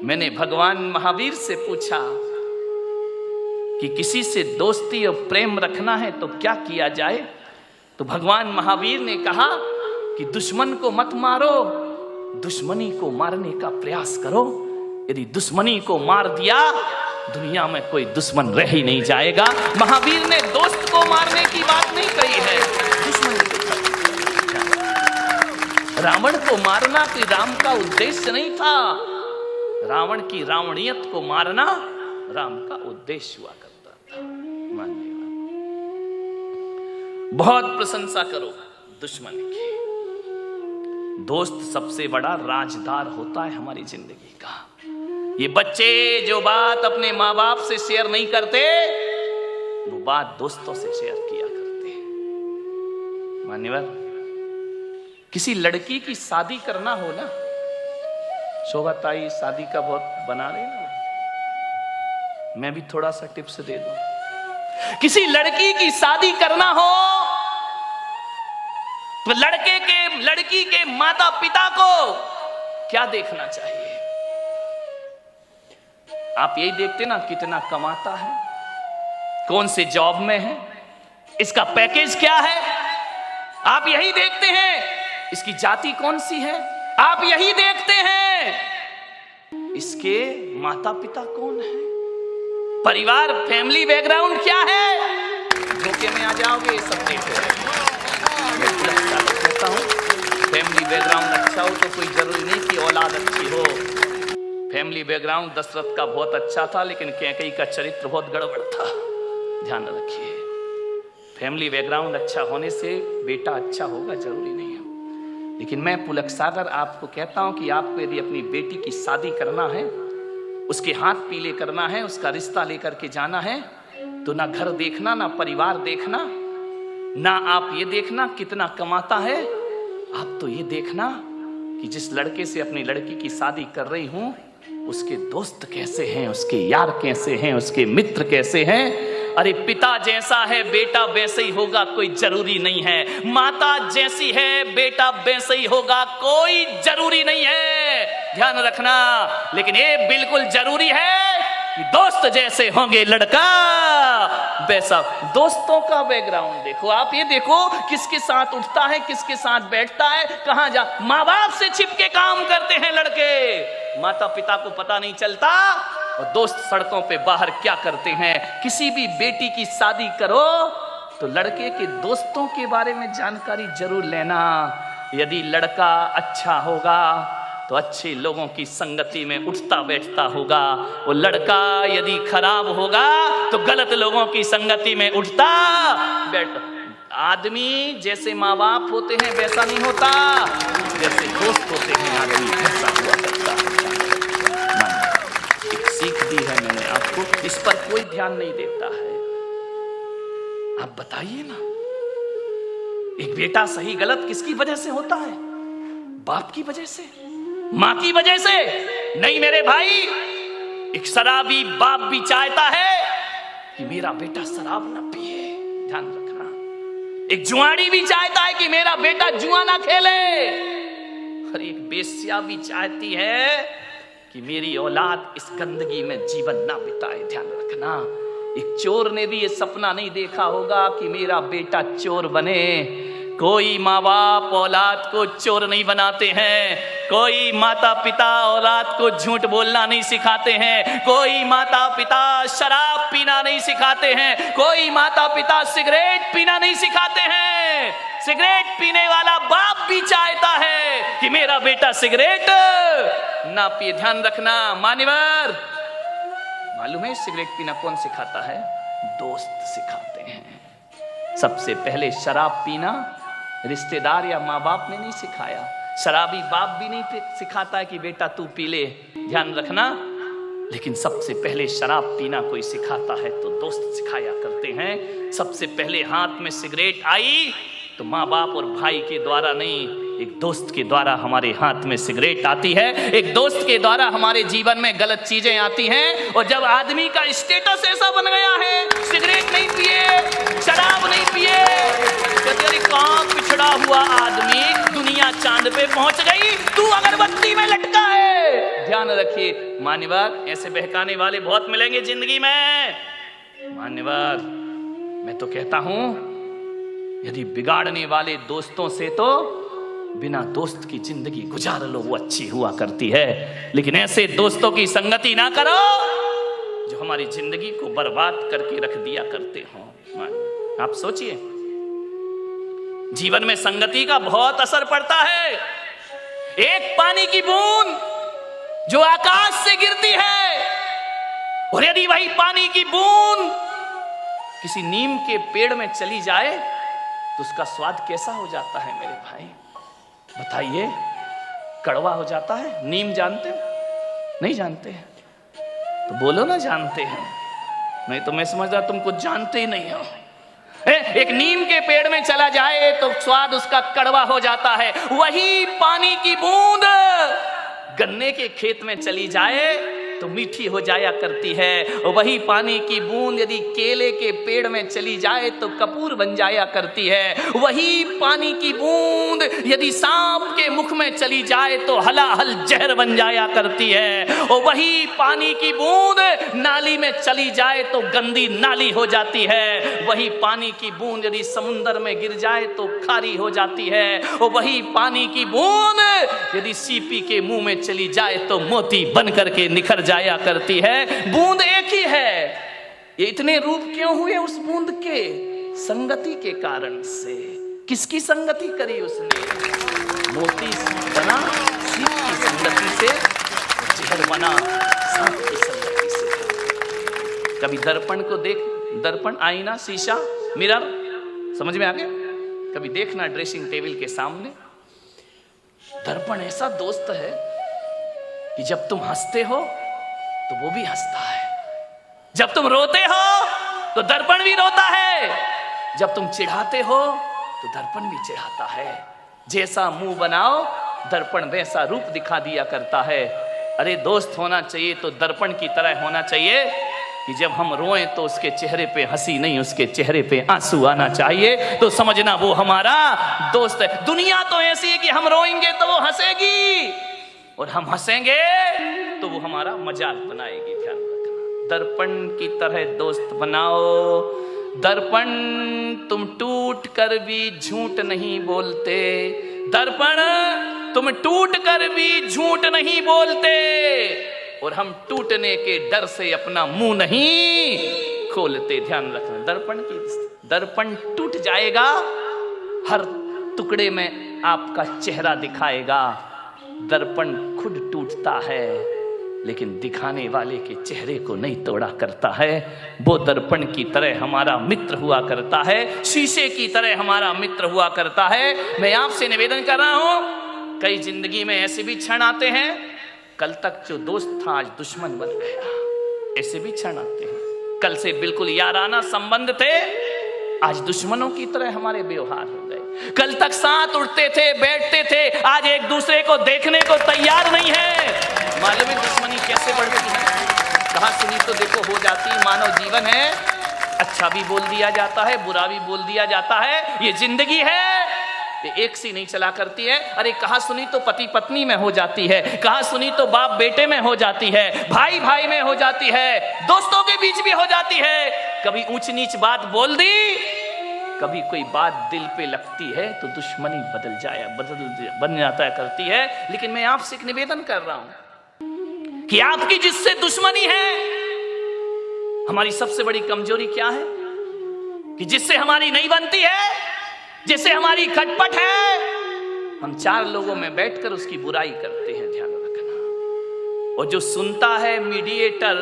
मैंने भगवान महावीर से पूछा कि किसी से दोस्ती और प्रेम रखना है तो क्या किया जाए, तो भगवान महावीर ने कहा कि दुश्मन को मत मारो, दुश्मनी को मारने का प्रयास करो। यदि दुश्मनी को मार दिया दुनिया में कोई दुश्मन रह ही नहीं जाएगा। महावीर ने दोस्त को मारने की बात नहीं कही है, दुश्मन को। रावण को मारना कोई राम का उद्देश्य नहीं था, रावण की रावणियत को मारना राम का उद्देश्य हुआ करता था। मानिए, बहुत प्रशंसा करो दुश्मन की। दोस्त सबसे बड़ा राजदार होता है हमारी जिंदगी का। ये बच्चे जो बात अपने माँ बाप से शेयर नहीं करते, वो बात दोस्तों से शेयर किया करते हैं। मान्यवर, किसी लड़की की शादी करना हो ना, शोभाताई शादी का बहुत बना रहे ना, मैं भी थोड़ा सा टिप्स दे दूं। किसी लड़की की शादी करना हो तो लड़की के माता पिता को क्या देखना चाहिए? आप यही देखते ना कितना कमाता है, कौन से जॉब में है, इसका पैकेज क्या है, आप यही देखते हैं। इसकी जाति कौन सी है, आप यही देखते हैं। इसके माता पिता कौन है, परिवार फैमिली बैकग्राउंड क्या है, धोखे में आ जाओगे। ये सब देखो, कहता हूं फैमिली बैकग्राउंड अच्छा हो तो कोई जरूरी नहीं कि औलाद अच्छी हो। फैमिली बैकग्राउंड दशरथ का बहुत अच्छा था, लेकिन कैकेयी का चरित्र बहुत गड़बड़ था। ध्यान रखिए, फैमिली बैकग्राउंड अच्छा होने से बेटा अच्छा होगा जरूरी नहीं है। लेकिन मैं पुलक सागर आपको कहता हूं कि आपको यदि अपनी बेटी की शादी करना है, उसके हाथ पीले करना है, उसका रिश्ता लेकर के जाना है, तो ना घर देखना, ना परिवार देखना, ना आप ये देखना कितना कमाता है, आप तो ये देखना कि जिस लड़के से अपनी लड़की की शादी कर रही हूं उसके दोस्त कैसे हैं, उसके यार कैसे हैं, उसके मित्र कैसे हैं। अरे पिता जैसा है बेटा वैसे ही होगा कोई जरूरी नहीं है, माता जैसी है बेटा वैसे ही होगा कोई जरूरी नहीं है। ध्यान रखना। लेकिन ये बिल्कुल जरूरी है कि दोस्त जैसे होंगे लड़का वैसा। दोस्तों का बैकग्राउंड देखो, आप ये देखो किसके साथ उठता है, किसके साथ बैठता है, कहां जा। माँ बाप से छिपके काम करते हैं लड़के, माता पिता को पता नहीं चलता। और दोस्त सड़कों पे बाहर क्या करते हैं। किसी भी बेटी की शादी करो तो लड़के के दोस्तों के बारे में जानकारी जरूर लेना। यदि लड़का अच्छा होगा तो अच्छे लोगों की संगति में उठता बैठता होगा, वो लड़का यदि खराब होगा तो गलत लोगों की संगति में उठता बैठता। आदमी जैसे माँ बाप होते हैं वैसा नहीं होता, जैसे दोस्त होते हैं आदमी वैसा हुआ करता है। एक सीख दी है मैंने आपको, इस पर कोई ध्यान नहीं देता है। आप बताइए ना, एक बेटा सही गलत किसकी वजह से होता है? बाप की वजह से, मां की वजह से नहीं मेरे भाई। एक शराबी बाप भी चाहता है कि मेरा बेटा शराब ना पिए, ध्यान रखना। एक जुआड़ी भी चाहता है कि मेरा बेटा जुआ ना खेले, और एक बेस्या भी चाहती है कि मेरी औलाद इस गंदगी में जीवन ना बिताए। ध्यान रखना। एक चोर ने भी ये सपना नहीं देखा होगा कि मेरा बेटा चोर बने। कोई माँ बाप औलाद को चोर नहीं बनाते हैं, कोई माता पिता औलाद को झूठ बोलना नहीं सिखाते हैं, कोई माता पिता शराब पीना नहीं सिखाते हैं, कोई माता पिता सिगरेट पीना नहीं सिखाते हैं। सिगरेट पीने वाला बाप भी चाहता है कि मेरा बेटा सिगरेट ना पिए। ध्यान रखना मान्यवर। मालूम है सिगरेट पीना कौन सिखाता है? दोस्त सिखाते हैं। सबसे पहले शराब पीना रिश्तेदार या माँ बाप ने नहीं सिखाया, शराबी बाप भी नहीं सिखाता है कि बेटा तू पी ले। ध्यान रखना। लेकिन सबसे पहले शराब पीना कोई सिखाता है तो दोस्त सिखाया करते हैं। सबसे पहले हाथ में सिगरेट आई तो माँ बाप और भाई के द्वारा नहीं, एक दोस्त के द्वारा हमारे हाथ में सिगरेट आती है। एक दोस्त के द्वारा हमारे जीवन में गलत चीजें आती हैं। और जब आदमी का स्टेटस ऐसा बन गया है, सिगरेट नहीं पिए, शराब नहीं पिए, तेरी कहाँ पिछड़ा हुआ आदमी, दुनिया चांद पे पहुंच गई, तू अगरबत्ती में लटका है। ध्यान रखिए मान्यवर, ऐसे बहकाने वाले बहुत मिलेंगे जिंदगी में। मान्यवर, मैं तो कहता हूं यदि बिगाड़ने वाले दोस्तों से तो बिना दोस्त की जिंदगी गुजार लो, वो अच्छी हुआ करती है। लेकिन ऐसे दोस्तों की संगति ना करो जो हमारी जिंदगी को बर्बाद करके रख दिया करते हो। आप सोचिए, जीवन में संगति का बहुत असर पड़ता है। एक पानी की बूंद जो आकाश से गिरती है, और यदि वही पानी की बूंद किसी नीम के पेड़ में चली जाए तो उसका स्वाद कैसा हो जाता है मेरे भाई? बताइए, कड़वा हो जाता है। नीम जानते हो? नहीं जानते हैं तो बोलो ना जानते हैं, नहीं तो मैं समझदा तुम कुछ जानते ही नहीं हो। एक नीम के पेड़ में चला जाए तो स्वाद उसका कड़वा हो जाता है। वही पानी की बूंद गन्ने के खेत में चली जाए तो मीठी हो जाया करती है। और वही पानी की बूंद यदि केले के पेड़ में चली जाए तो कपूर बन जाया करती है। वही पानी की बूंद यदि सांप के मुख में चली जाए तो हलाहल जहर बन जाया करती है। और वही पानी की बूंद नाली में चली जाए तो गंदी नाली हो जाती है। वही पानी की बूंद यदि समुंदर में गिर जाए तो खारी हो जाती है। और वही पानी की बूंद यदि सीपी के मुंह में चली जाए तो मोती बन करके निखर जाया करती है। बूंद एक ही है। ये इतने रूप क्यों हुए उस बूंद के? संगति के कारण से। किसकी संगति करी उसने? मोती बना सीप की संगति से, जहर बना सांप की संगति से। कभी दर्पण को देख, दर्पण, आईना, शीशा, मिरर, समझ में आ गया? कभी देखना ड्रेसिंग टेबल के सामने दर्पण ऐसा दोस्त है कि जब तुम हंसते हो तो वो भी हंसता है, जब तुम रोते हो तो दर्पण भी रोता है, जब तुम चिढ़ाते हो तो दर्पण भी चिढ़ाता है। जैसा मुंह बनाओ दर्पण वैसा रूप दिखा दिया करता है। अरे दोस्त होना चाहिए तो दर्पण की तरह होना चाहिए कि जब हम रोएं तो उसके चेहरे पे हंसी नहीं, उसके चेहरे पे आंसू आना चाहिए, तो समझना वो हमारा दोस्त है। दुनिया तो ऐसी है कि हम रोएंगे तो वो हंसेगी और हम हंसेंगे तो वो हमारा मजाक बनाएगी। ध्यान रखना, दर्पण की तरह दोस्त बनाओ। दर्पण तुम टूट कर भी झूठ नहीं बोलते, दर्पण तुम टूट कर भी झूठ नहीं बोलते, और हम टूटने के डर से अपना मुंह नहीं खोलते। ध्यान रखना, दर्पण टूट जाएगा, हर टुकड़े में आपका चेहरा दिखाएगा। दर्पण खुद टूटता है लेकिन दिखाने वाले के चेहरे को नहीं तोड़ा करता है। वो दर्पण की तरह हमारा मित्र हुआ करता है, शीशे की तरह हमारा मित्र हुआ करता है। मैं आपसे निवेदन कर रहा हूं, कई जिंदगी में ऐसे भी क्षण आते हैं, कल तक जो दोस्त था आज दुश्मन बन गया। ऐसे भी क्षण आते हैं, कल से बिल्कुल याराना संबंध थे, आज दुश्मनों की तरह हमारे व्यवहार हो गए। कल तक साथ उठते थे, बैठते थे, आज एक दूसरे को देखने को तैयार नहीं है। मालूम है दुश्मनी कैसे बढ़ गई है? कहा सुनी तो देखो हो जाती। मानव जीवन है, अच्छा भी बोल दिया जाता है, बुरा भी बोल दिया जाता है, ये जिंदगी है, ये एक सी नहीं चला करती है। अरे कहा सुनी तो पति पत्नी में हो जाती है, कहा सुनी तो बाप बेटे में हो जाती है, भाई भाई में हो जाती है, दोस्तों के बीच भी हो जाती है। कभी ऊंच नीच बात बोल दी, कभी कोई बात दिल पे लगती है तो दुश्मनी बन जाता करती है। लेकिन मैं आपसे एक निवेदन कर रहा हूं कि आपकी जिससे दुश्मनी है, हमारी सबसे बड़ी कमजोरी क्या है? कि जिससे हमारी नहीं बनती है, जिससे हमारी खटपट है, हम चार लोगों में बैठकर उसकी बुराई करते हैं। ध्यान रखना। और जो सुनता है मीडिएटर,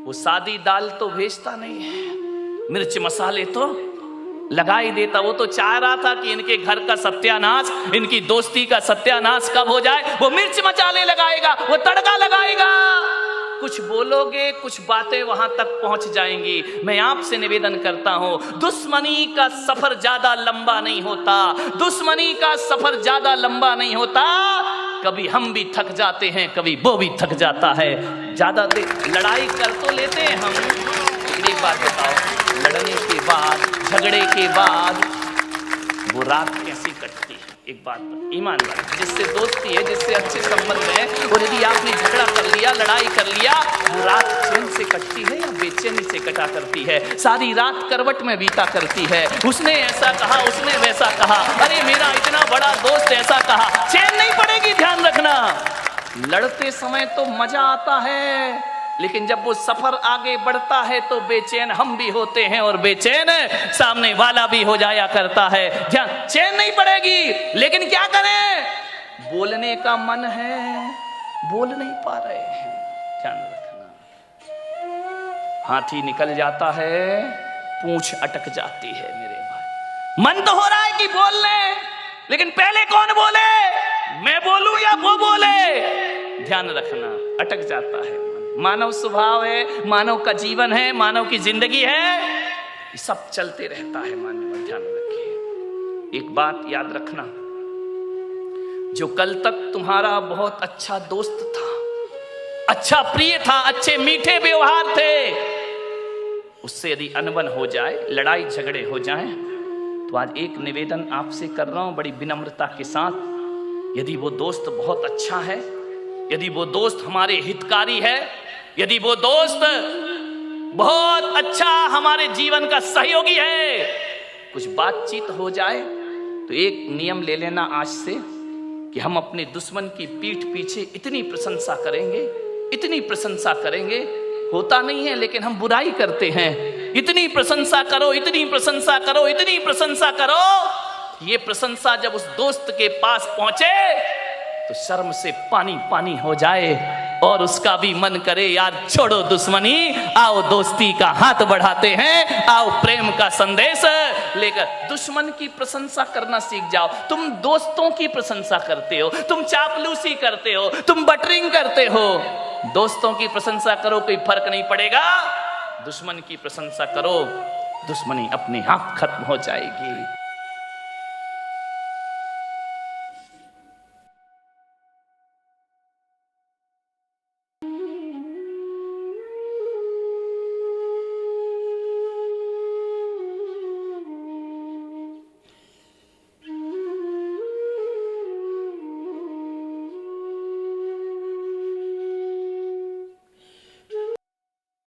वो सादी दाल तो भेजता नहीं है, मिर्च मसाले तो लगा ही देता। वो तो चाह रहा था कि इनके घर का सत्यानाश, इनकी दोस्ती का सत्यानाश कब हो जाए, वो मिर्च मसाले लगाएगा, वो तड़का लगाएगा। कुछ बोलोगे, कुछ बातें वहां तक पहुंच जाएंगी। मैं आपसे निवेदन करता हूं, दुश्मनी का सफर ज्यादा लंबा नहीं होता, दुश्मनी का सफर ज्यादा लंबा नहीं होता। कभी हम भी थक जाते हैं, कभी वो भी थक जाता है। ज्यादा लड़ाई कर तो लेते हैं हम, लेकिन एक बात बताओ, लड़ने के बाद, झगड़े के बाद वो रात कैसी कटती है? एक बात ईमान वाला, जिससे दोस्ती है, जिससे अच्छे संबंध है, और यदि आपने झगड़ा कर लिया, लड़ाई कर लिया, वो रात चैन से कटती है या बेचैनी से कटा करती है? सारी रात करवट में बीता करती है। उसने ऐसा कहा, उसने वैसा कहा, अरे मेरा इतना बड़ा दोस्त ऐसा कहा, चैन नहीं पड़ेगी। ध्यान रखना, लड़ते समय तो मजा आता है, लेकिन जब वो सफर आगे बढ़ता है तो बेचैन हम भी होते हैं और बेचैन सामने वाला भी हो जाया करता है। ध्यान, चैन नहीं पड़ेगी, लेकिन क्या करें? बोलने का मन है, बोल नहीं पा रहे हैं। ध्यान रखना, हाथी निकल जाता है, पूंछ अटक जाती है मेरे भाई। मन तो हो रहा है कि बोल ले, लेकिन पहले कौन बोले, मैं बोलूं या वो बोले? ध्यान रखना, अटक जाता है। मानव स्वभाव है, मानव का जीवन है, मानव की जिंदगी है, ये सब चलते रहता है। मानव, ध्यान रखिए एक बात याद रखना, जो कल तक तुम्हारा बहुत अच्छा दोस्त था, अच्छा प्रिय था, अच्छे मीठे व्यवहार थे, उससे यदि अनबन हो जाए, लड़ाई झगड़े हो जाए, तो आज एक निवेदन आपसे कर रहा हूं बड़ी विनम्रता के साथ। यदि वो दोस्त बहुत अच्छा है, यदि वो दोस्त हमारे हितकारी है, यदि वो दोस्त बहुत अच्छा हमारे जीवन का सहयोगी है, कुछ बातचीत हो जाए तो एक नियम ले लेना आज से कि हम अपने दुश्मन की पीठ पीछे इतनी प्रशंसा करेंगे, इतनी प्रशंसा करेंगे, होता नहीं है लेकिन हम बुराई करते हैं। इतनी प्रशंसा करो, इतनी प्रशंसा करो, इतनी प्रशंसा करो। ये प्रशंसा जब उस दोस्त के पास पहुंचे तो शर्म से पानी पानी हो जाए और उसका भी मन करे यार छोड़ो दुश्मनी, आओ दोस्ती का हाथ बढ़ाते हैं, आओ प्रेम का संदेश लेकर। दुश्मन की प्रशंसा करना सीख जाओ। तुम दोस्तों की प्रशंसा करते हो, तुम चापलूसी करते हो, तुम बटरिंग करते हो। दोस्तों की प्रशंसा करो, कोई फर्क नहीं पड़ेगा। दुश्मन की प्रशंसा करो, दुश्मनी अपने आप खत्म हो जाएगी।